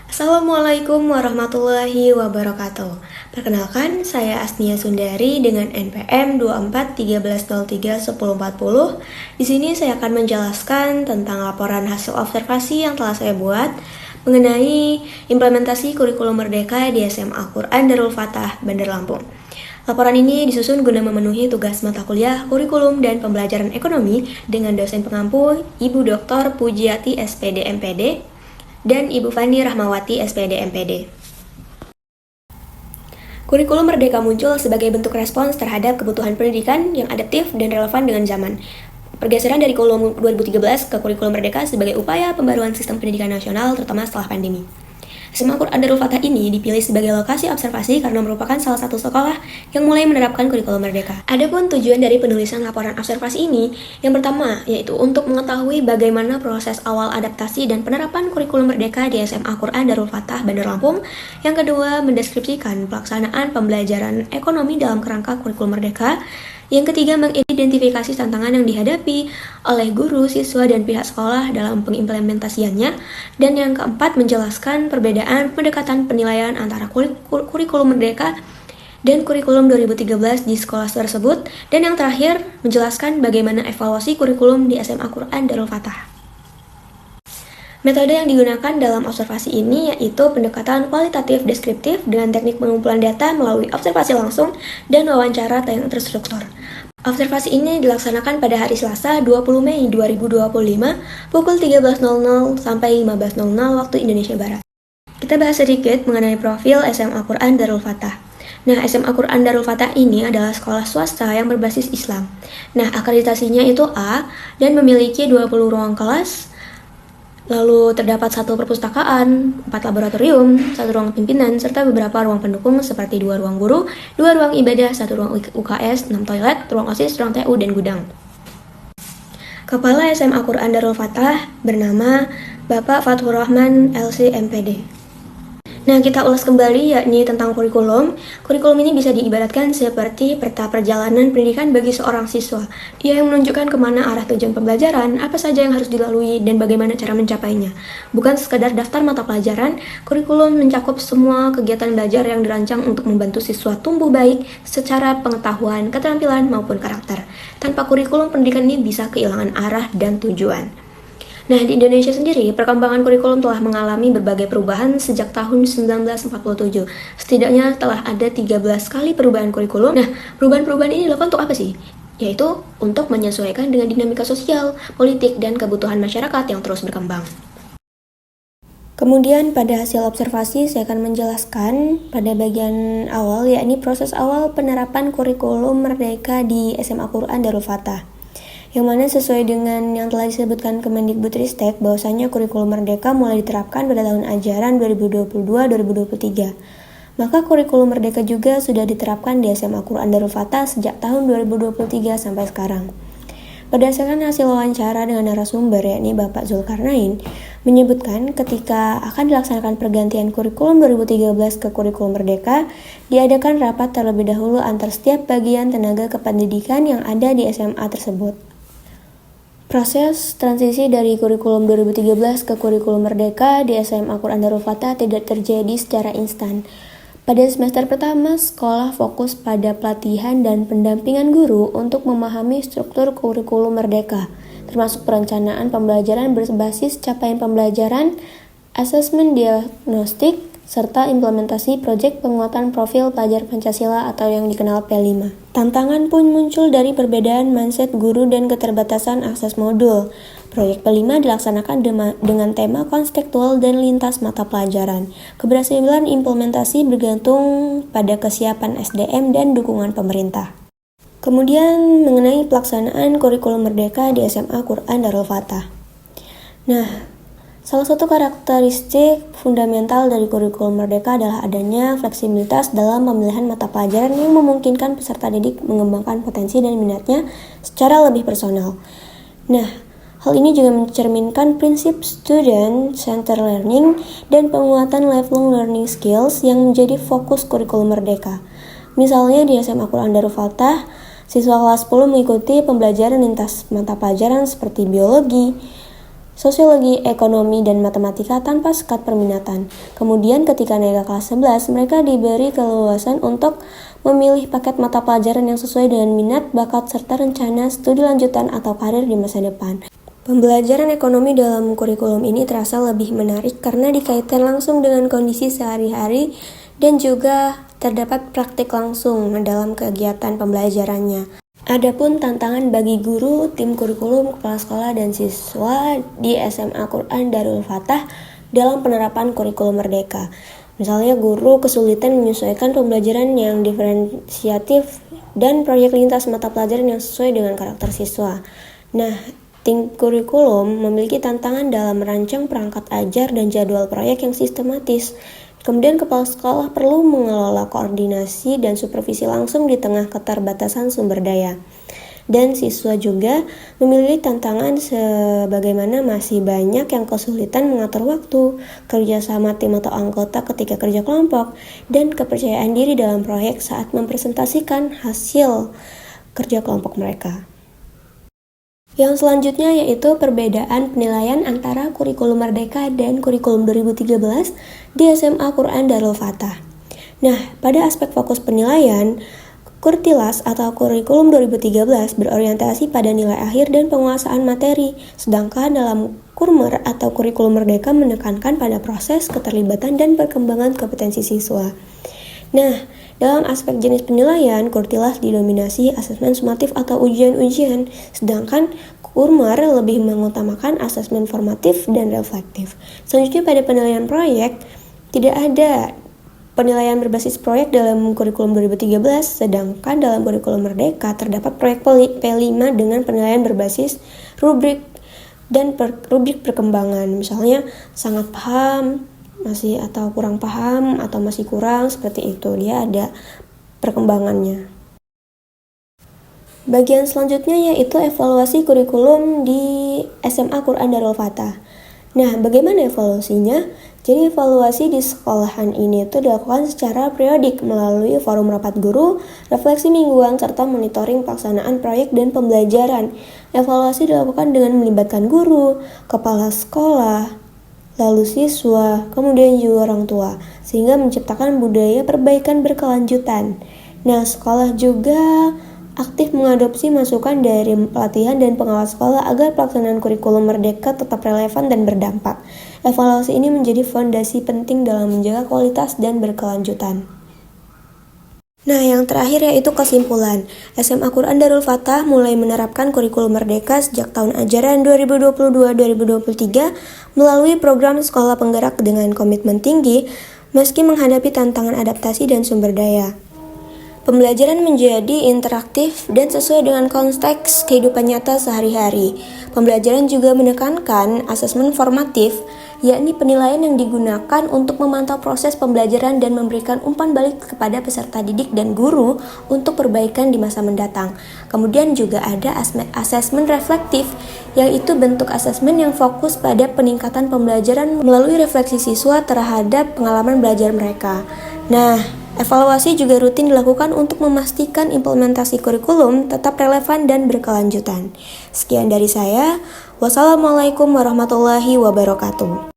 Assalamualaikum warahmatullahi wabarakatuh. Perkenalkan, saya Asnia Sundari dengan NPM 2413031040. Di sini saya akan menjelaskan tentang laporan hasil observasi yang telah saya buat mengenai implementasi kurikulum merdeka di SMA Quran Darul Fatah, Bandar Lampung. Laporan ini disusun guna memenuhi tugas mata kuliah, kurikulum, dan pembelajaran ekonomi dengan dosen pengampu Ibu Dr. Pujiati SPD MPD dan Ibu Fani Rahmawati SPD MPD. Kurikulum Merdeka muncul sebagai bentuk respons terhadap kebutuhan pendidikan yang adaptif dan relevan dengan zaman. Pergeseran dari kurikulum 2013 ke kurikulum Merdeka sebagai upaya pembaruan sistem pendidikan nasional terutama setelah pandemi. SMA Quran Darul Fatah ini dipilih sebagai lokasi observasi karena merupakan salah satu sekolah yang mulai menerapkan kurikulum merdeka. Adapun tujuan dari penulisan laporan observasi ini, yang pertama yaitu untuk mengetahui bagaimana proses awal adaptasi dan penerapan kurikulum merdeka di SMA Quran Darul Fatah, Bandar Lampung. Yang kedua, mendeskripsikan pelaksanaan pembelajaran ekonomi dalam kerangka kurikulum merdeka. Yang ketiga, mengidentifikasi tantangan yang dihadapi oleh guru, siswa, dan pihak sekolah dalam pengimplementasiannya. Dan yang keempat, menjelaskan perbedaan pendekatan penilaian antara kurikulum merdeka dan kurikulum 2013 di sekolah tersebut. Dan yang terakhir, menjelaskan bagaimana evaluasi kurikulum di SMA Quran Darul Fatah. Metode yang digunakan dalam observasi ini yaitu pendekatan kualitatif deskriptif dengan teknik pengumpulan data melalui observasi langsung dan wawancara yang terstruktur. Observasi ini dilaksanakan pada hari Selasa 20 Mei 2025 pukul 13.00 sampai 15.00 waktu Indonesia Barat. Kita bahas sedikit mengenai profil SMA Quran Darul Fatah. Nah, SMA Quran Darul Fatah ini adalah sekolah swasta yang berbasis Islam. Nah, akreditasinya itu A dan memiliki 20 ruang kelas. Lalu terdapat 1 perpustakaan, 4 laboratorium, 1 ruang pimpinan, serta beberapa ruang pendukung seperti 2 ruang guru, 2 ruang ibadah, 1 ruang UKS, 6 toilet, ruang OSIS, ruang TU, dan gudang. Kepala SMA Quran Darul Fatah bernama Bapak Fathur Rahman LC MPD. Nah, kita ulas kembali yakni tentang kurikulum. Kurikulum ini bisa diibaratkan seperti peta perjalanan pendidikan bagi seorang siswa. Ia yang menunjukkan kemana arah tujuan pembelajaran, apa saja yang harus dilalui, dan bagaimana cara mencapainya. Bukan sekadar daftar mata pelajaran, kurikulum mencakup semua kegiatan belajar yang dirancang untuk membantu siswa tumbuh baik secara pengetahuan, keterampilan, maupun karakter. Tanpa kurikulum, pendidikan ini bisa kehilangan arah dan tujuan. Nah, di Indonesia sendiri, perkembangan kurikulum telah mengalami berbagai perubahan sejak tahun 1947. Setidaknya telah ada 13 kali perubahan kurikulum. Nah, perubahan-perubahan ini dilakukan untuk apa sih? Yaitu untuk menyesuaikan dengan dinamika sosial, politik, dan kebutuhan masyarakat yang terus berkembang. Kemudian pada hasil observasi saya akan menjelaskan pada bagian awal, yakni proses awal penerapan kurikulum merdeka di SMA Quran Darul Fatah. Yang mana sesuai dengan yang telah disebutkan Kemendikbudristek bahwasanya kurikulum merdeka mulai diterapkan pada tahun ajaran 2022-2023. Maka kurikulum merdeka juga sudah diterapkan di SMA Quran Darul Fatah sejak tahun 2023 sampai sekarang. Berdasarkan hasil wawancara dengan narasumber yakni Bapak Zulkarnain menyebutkan ketika akan dilaksanakan pergantian kurikulum 2013 ke kurikulum merdeka, diadakan rapat terlebih dahulu antar setiap bagian tenaga kependidikan yang ada di SMA tersebut. Proses transisi dari kurikulum 2013 ke kurikulum merdeka di SMA Quran Darul Fatah tidak terjadi secara instan. Pada semester pertama, sekolah fokus pada pelatihan dan pendampingan guru untuk memahami struktur kurikulum merdeka, termasuk perencanaan pembelajaran berbasis capaian pembelajaran, asesmen diagnostik, serta implementasi proyek penguatan profil pelajar Pancasila atau yang dikenal P5. Tantangan pun muncul dari perbedaan mindset guru dan keterbatasan akses modul. Proyek P5 dilaksanakan dengan tema konstekstual dan lintas mata pelajaran. Keberhasilan implementasi bergantung pada kesiapan SDM dan dukungan pemerintah. Kemudian mengenai pelaksanaan kurikulum merdeka di SMA Quran Darul Fatah. Nah, salah satu karakteristik fundamental dari kurikulum merdeka adalah adanya fleksibilitas dalam pemilihan mata pelajaran yang memungkinkan peserta didik mengembangkan potensi dan minatnya secara lebih personal. Nah, hal ini juga mencerminkan prinsip student-centered learning dan penguatan lifelong learning skills yang menjadi fokus kurikulum merdeka. Misalnya di SMA Quran Darul Fatah, Siswa kelas 10 mengikuti pembelajaran lintas mata pelajaran seperti biologi, sosiologi, ekonomi, dan matematika tanpa sekat perminatan. Kemudian ketika naik ke kelas 11, mereka diberi keleluasan untuk memilih paket mata pelajaran yang sesuai dengan minat, bakat, serta rencana studi lanjutan atau karir di masa depan. Pembelajaran ekonomi dalam kurikulum ini terasa lebih menarik karena dikaitkan langsung dengan kondisi sehari-hari dan juga terdapat praktik langsung dalam kegiatan pembelajarannya. Adapun tantangan bagi guru, tim kurikulum, kepala sekolah, dan siswa di SMA Quran Darul Fatah dalam penerapan kurikulum merdeka. Misalnya guru kesulitan menyesuaikan pembelajaran yang diferensiatif dan proyek lintas mata pelajaran yang sesuai dengan karakter siswa. Nah, tim kurikulum memiliki tantangan dalam merancang perangkat ajar dan jadwal proyek yang sistematis. Kemudian kepala sekolah perlu mengelola koordinasi dan supervisi langsung di tengah keterbatasan sumber daya. Dan siswa juga memiliki tantangan sebagaimana masih banyak yang kesulitan mengatur waktu, kerjasama tim atau anggota ketika kerja kelompok, dan kepercayaan diri dalam proyek saat mempresentasikan hasil kerja kelompok mereka. Yang selanjutnya yaitu perbedaan penilaian antara kurikulum Merdeka dan kurikulum 2013 di SMA Quran Darul Fatah. Nah, pada aspek fokus penilaian, Kurtilas atau kurikulum 2013 berorientasi pada nilai akhir dan penguasaan materi, sedangkan dalam Kurmer atau kurikulum Merdeka menekankan pada proses, keterlibatan, dan perkembangan kompetensi siswa. Nah, dalam aspek jenis penilaian, Kurtilas didominasi asesmen sumatif atau ujian-ujian, sedangkan Kurmer lebih mengutamakan asesmen formatif dan reflektif. Selanjutnya pada penilaian proyek, tidak ada penilaian berbasis proyek dalam kurikulum 2013, sedangkan dalam kurikulum Merdeka terdapat proyek P5 dengan penilaian berbasis rubrik dan rubrik perkembangan. Misalnya sangat paham, masih atau kurang paham, atau masih kurang, seperti itu. Dia ada perkembangannya. Bagian selanjutnya yaitu evaluasi kurikulum di SMA Quran Darul Fatah. Nah, bagaimana evaluasinya? Jadi evaluasi di sekolahan ini itu dilakukan secara periodik melalui forum rapat guru, refleksi mingguan, serta monitoring pelaksanaan proyek dan pembelajaran. Evaluasi dilakukan dengan melibatkan guru, kepala sekolah, lalu siswa, kemudian juga orang tua, sehingga menciptakan budaya perbaikan berkelanjutan. Nah, sekolah juga aktif mengadopsi masukan dari pelatihan dan pengawas sekolah agar pelaksanaan kurikulum Merdeka tetap relevan dan berdampak. Evaluasi ini menjadi fondasi penting dalam menjaga kualitas dan berkelanjutan. Nah, yang terakhir yaitu kesimpulan. SMA Quran Darul Fatah mulai menerapkan kurikulum Merdeka sejak tahun ajaran 2022-2023 melalui program sekolah penggerak dengan komitmen tinggi meski menghadapi tantangan adaptasi dan sumber daya. Pembelajaran menjadi interaktif dan sesuai dengan konteks kehidupan nyata sehari-hari. Pembelajaran juga menekankan asesmen formatif, yakni penilaian yang digunakan untuk memantau proses pembelajaran dan memberikan umpan balik kepada peserta didik dan guru untuk perbaikan di masa mendatang. Kemudian juga ada asesmen reflektif, yaitu bentuk asesmen yang fokus pada peningkatan pembelajaran melalui refleksi siswa terhadap pengalaman belajar mereka. Nah, evaluasi juga rutin dilakukan untuk memastikan implementasi kurikulum tetap relevan dan berkelanjutan. Sekian dari saya. Wassalamualaikum warahmatullahi wabarakatuh.